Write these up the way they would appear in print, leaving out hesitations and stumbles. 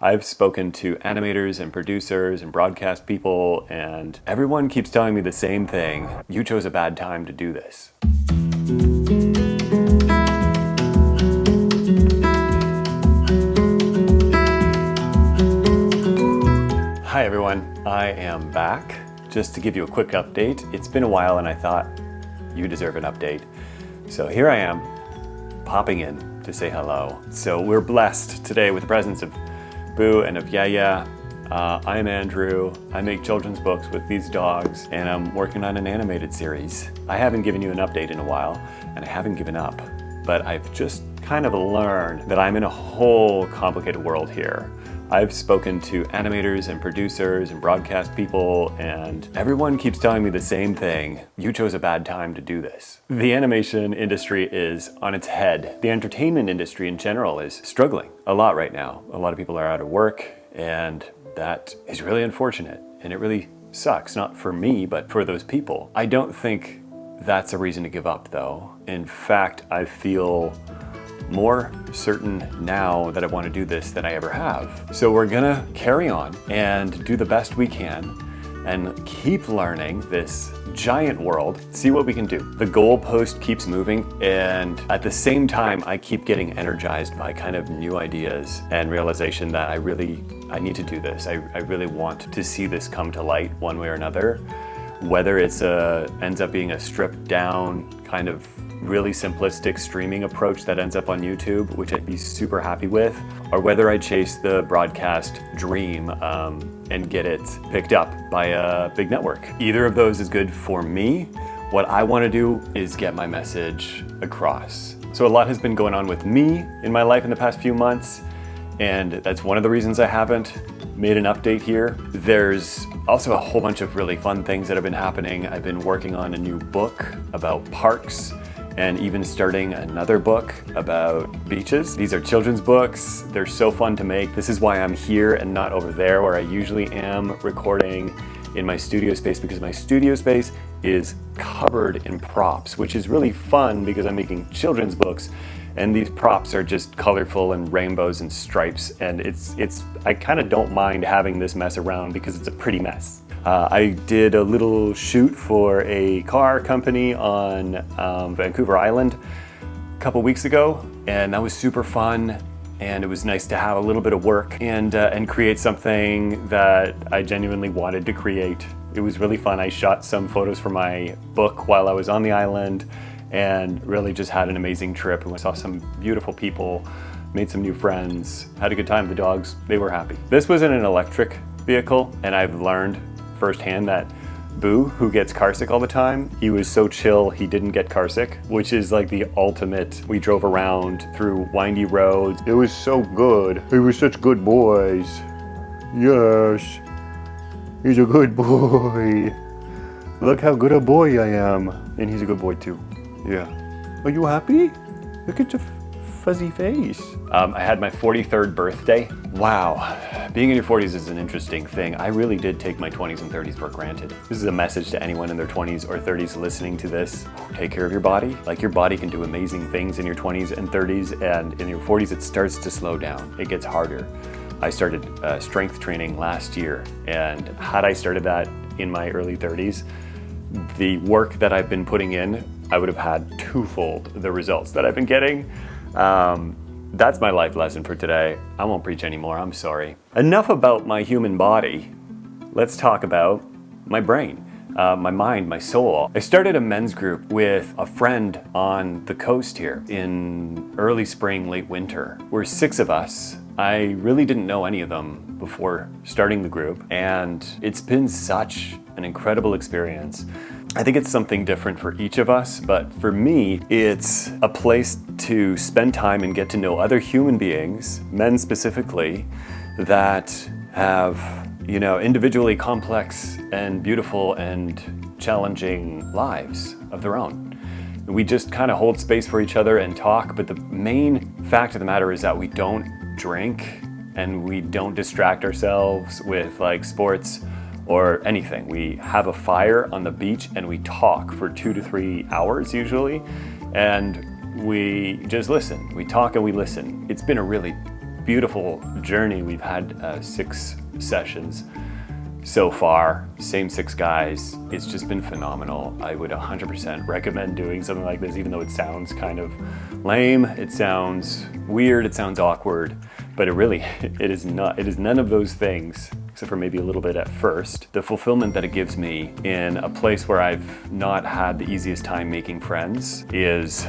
I've spoken to animators and producers and broadcast people, and everyone keeps telling me the same thing. You chose a bad time to do this. Hi everyone, I am back. Just to give you a quick update. It's been a while and I thought you deserve an update. So here I am, popping in to say hello. So we're blessed today with the presence of Boo and of Yaya. I'm Andrew. I make children's books with these dogs and I'm working on an animated series. I haven't given you an update in a while and I haven't given up, but I've just kind of learned that I'm in a whole complicated world here. I've spoken to animators and producers and broadcast people, and everyone keeps telling me the same thing. You chose a bad time to do this. The animation industry is on its head. The entertainment industry in general is struggling a lot right now. A lot of people are out of work, and that is really unfortunate. And it really sucks, not for me, but for those people. I don't think that's a reason to give up, though. In fact, I feel more certain now that I want to do this than I ever have. So we're gonna carry on and do the best we can and keep learning this giant world, see what we can do. The goalpost keeps moving, and at the same time I keep getting energized by kind of new ideas and realization that I need to do this. I really want to see this come to light one way or another. Whether it's ends up being a stripped down kind of really simplistic streaming approach that ends up on YouTube, which I'd be super happy with, or whether I chase the broadcast dream and get it picked up by a big network. Either of those is good for me. What I want to do is get my message across. So a lot has been going on with me in my life in the past few months, and that's one of the reasons I haven't made an update here. There's also a whole bunch of really fun things that have been happening. I've been working on a new book about parks and even starting another book about beaches. These are children's books. They're so fun to make. This is why I'm here and not over there where I usually am recording in my studio space, because my studio space is covered in props, which is really fun because I'm making children's books and these props are just colorful and rainbows and stripes, and I kind of don't mind having this mess around because it's a pretty mess. I did a little shoot for a car company on Vancouver Island a couple weeks ago, and that was super fun. And it was nice to have a little bit of work and create something that I genuinely wanted to create. It was really fun. I shot some photos for my book while I was on the island, and really just had an amazing trip. And I saw some beautiful people, made some new friends, had a good time. The dogs, they were happy. This was in an electric vehicle, and I've learned firsthand that Boo, who gets carsick all the time, he was so chill he didn't get carsick, which is like the ultimate. We drove around through windy roads. It was so good. They were such good boys. Yes, he's a good boy. Look how good a boy I am. And he's a good boy too. Yeah. Are you happy? Look at your fuzzy face. I had my 43rd birthday. Wow. Being in your 40s is an interesting thing. I really did take my 20s and 30s for granted. This is a message to anyone in their 20s or 30s listening to this. Take care of your body. Like, your body can do amazing things in your 20s and 30s, and in your 40s it starts to slow down. It gets harder. I started strength training last year, and had I started that in my early 30s, the work that I've been putting in, I would have had twofold the results that I've been getting. That's my life lesson for today. I won't preach anymore, I'm sorry. Enough about my human body. Let's talk about my brain, my mind, my soul. I started a men's group with a friend on the coast here in early spring, late winter. We're 6 of us. I really didn't know any of them before starting the group, and it's been such an incredible experience. I think it's something different for each of us, but for me, it's a place to spend time and get to know other human beings, men specifically, that have, individually complex and beautiful and challenging lives of their own. We just kind of hold space for each other and talk, but the main fact of the matter is that we don't drink and we don't distract ourselves with like sports or anything. We have a fire on the beach and we talk for 2 to 3 hours usually, and we just listen. We talk and we listen. It's been a really beautiful journey. We've had 6 sessions so far, same 6 guys. It's just been phenomenal. I would 100% recommend doing something like this, even though it sounds kind of lame, it sounds weird, it sounds awkward, but it is not. It is none of those things, except for maybe a little bit at first. The fulfillment that it gives me in a place where I've not had the easiest time making friends is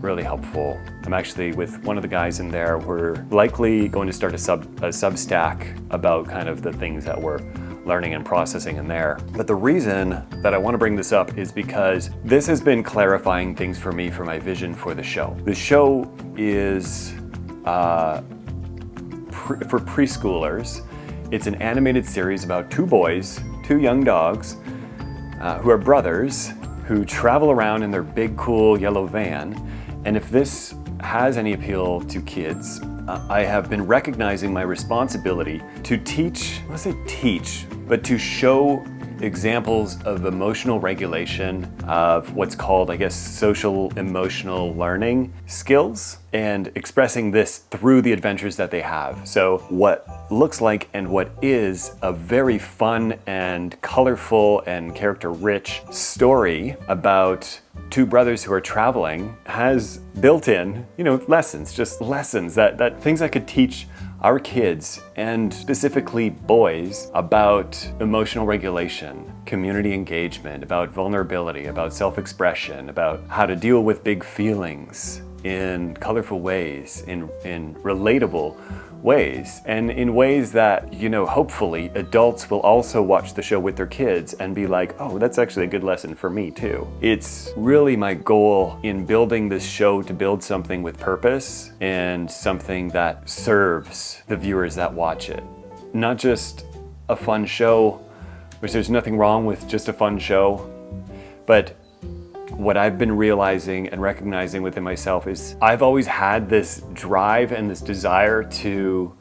really helpful. I'm actually with one of the guys in there. We're likely going to start a Substack about kind of the things that we're learning and processing in there. But the reason that I want to bring this up is because this has been clarifying things for me for my vision for the show. The show is for preschoolers. It's an animated series about 2 boys, 2 young dogs, who are brothers, who travel around in their big, cool yellow van. And if this has any appeal to kids, I have been recognizing my responsibility to teach, let's say teach, but to show examples of emotional regulation, of what's called, I guess, social emotional learning skills, and expressing this through the adventures that they have. So what looks like and what is a very fun and colorful and character-rich story about 2 brothers who are traveling has built in, lessons, just lessons that things I could teach our kids, and specifically boys, about emotional regulation, community engagement, about vulnerability, about self-expression, about how to deal with big feelings in colorful ways, in relatable ways, and in ways that, hopefully adults will also watch the show with their kids and be like, oh, that's actually a good lesson for me too. It's really my goal in building this show to build something with purpose and something that serves the viewers that watch it. Not just a fun show, which there's nothing wrong with just a fun show, but what I've been realizing and recognizing within myself is I've always had this drive and this desire to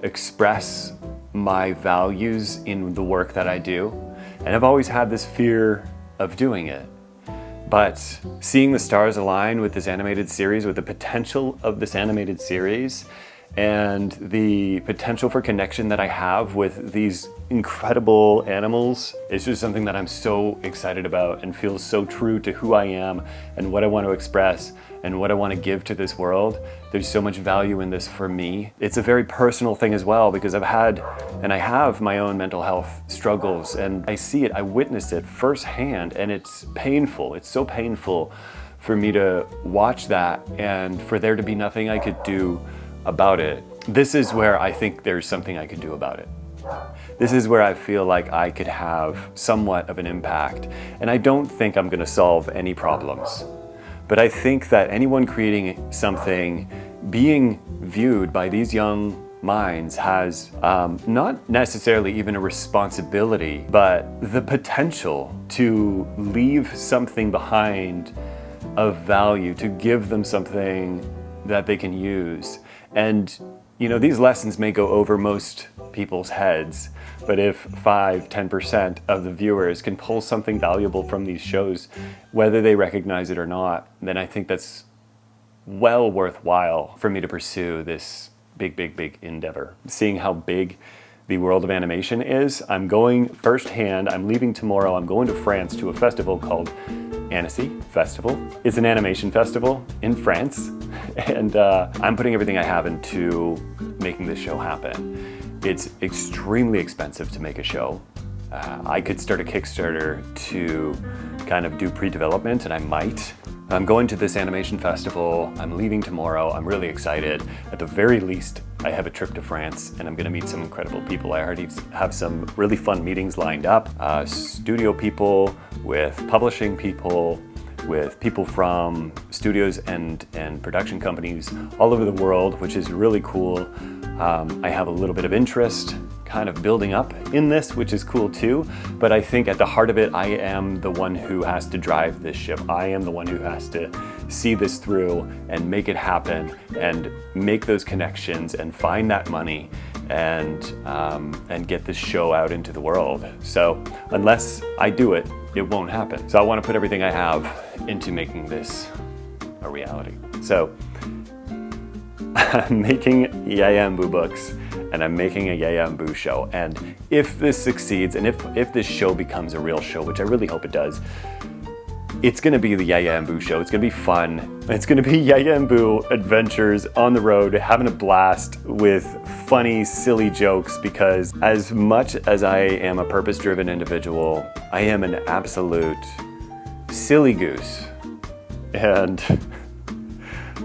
express my values in the work that I do. And I've always had this fear of doing it. But seeing the stars align with this animated series, with the potential of this animated series, and the potential for connection that I have with these incredible animals is just something that I'm so excited about and feels so true to who I am and what I want to express and what I want to give to this world. There's so much value in this for me. It's a very personal thing as well, because I have my own mental health struggles, and I see it, I witness it firsthand, and it's painful. It's so painful for me to watch that and for there to be nothing I could do about it. This is where I think there's something I could do about it. This is where I feel like I could have somewhat of an impact. And I don't think I'm gonna solve any problems. But I think that anyone creating something, being viewed by these young minds, has not necessarily even a responsibility, but the potential to leave something behind of value, to give them something that they can use. And these lessons may go over most people's heads, but if 5-10% of the viewers can pull something valuable from these shows, whether they recognize it or not, then I think that's well worthwhile for me to pursue this big endeavor. Seeing how big the world of animation is, I'm going firsthand. I'm leaving tomorrow. I'm going to France to a festival called Annecy Festival. It's an animation festival in France, and I'm putting everything I have into making this show happen. It's extremely expensive to make a show. I could start a Kickstarter to kind of do pre-development, and I might. I'm going to this animation festival. I'm leaving tomorrow. I'm really excited. At the very least, I have a trip to France, and I'm gonna meet some incredible people. I already have some really fun meetings lined up. Studio people, with publishing people, with people from studios and production companies all over the world, which is really cool. I have a little bit of interest kind of building up in this, which is cool too. But I think at the heart of it, I am the one who has to drive this ship. I am the one who has to see this through and make it happen and make those connections and find that money and get this show out into the world. So unless I do it, it won't happen. So I want to put everything I have into making this a reality. So I'm making Yaya Boo books, and I'm making a Yaya Boo show. And if this succeeds, and if this show becomes a real show, which I really hope it does, it's gonna be the Yaya Boo show. It's gonna be fun. It's gonna be Yaya Boo adventures on the road, having a blast with funny, silly jokes, because as much as I am a purpose-driven individual, I am an absolute silly goose. And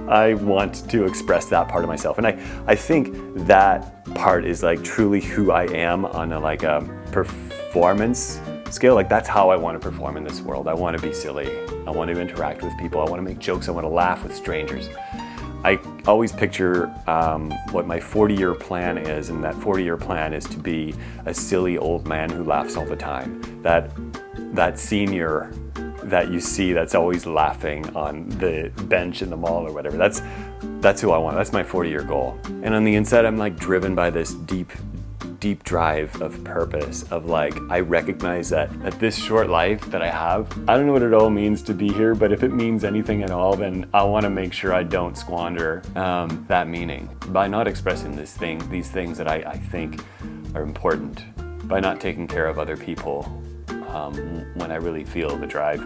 I want to express that part of myself. And I think that part is like truly who I am on a performance scale. Like that's how I want to perform in this world. I want to be silly. I want to interact with people. I want to make jokes. I want to laugh with strangers. I always picture what my 40-year plan is, and that 40-year plan is to be a silly old man who laughs all the time. That senior that you see that's always laughing on the bench in the mall or whatever. That's who I want. That's my 40-year goal. And on the inside, I'm like driven by this deep drive of purpose of like, I recognize that at this short life that I have, I don't know what it all means to be here, but if it means anything at all, then I want to make sure I don't squander that meaning by not expressing these things that I think are important, by not taking care of other people when I really feel the drive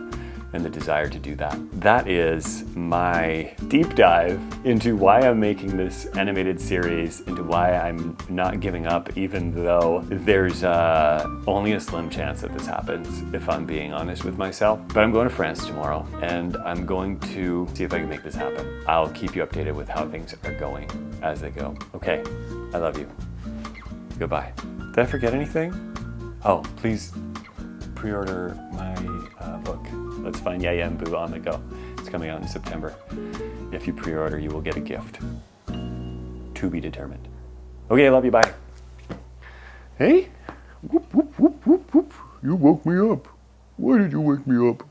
and the desire to do that. That is my deep dive into why I'm making this animated series, into why I'm not giving up, even though there's only a slim chance that this happens, if I'm being honest with myself. But I'm going to France tomorrow, and I'm going to see if I can make this happen. I'll keep you updated with how things are going as they go. Okay, I love you. Goodbye. Did I forget anything? Oh, please pre-order my book. Let's Find Yaya Boo on the Go. It's coming out in September. If you pre-order, you will get a gift. To be determined. Okay, I love you. Bye. Hey? Whoop, whoop, whoop, whoop, whoop. You woke me up. Why did you wake me up?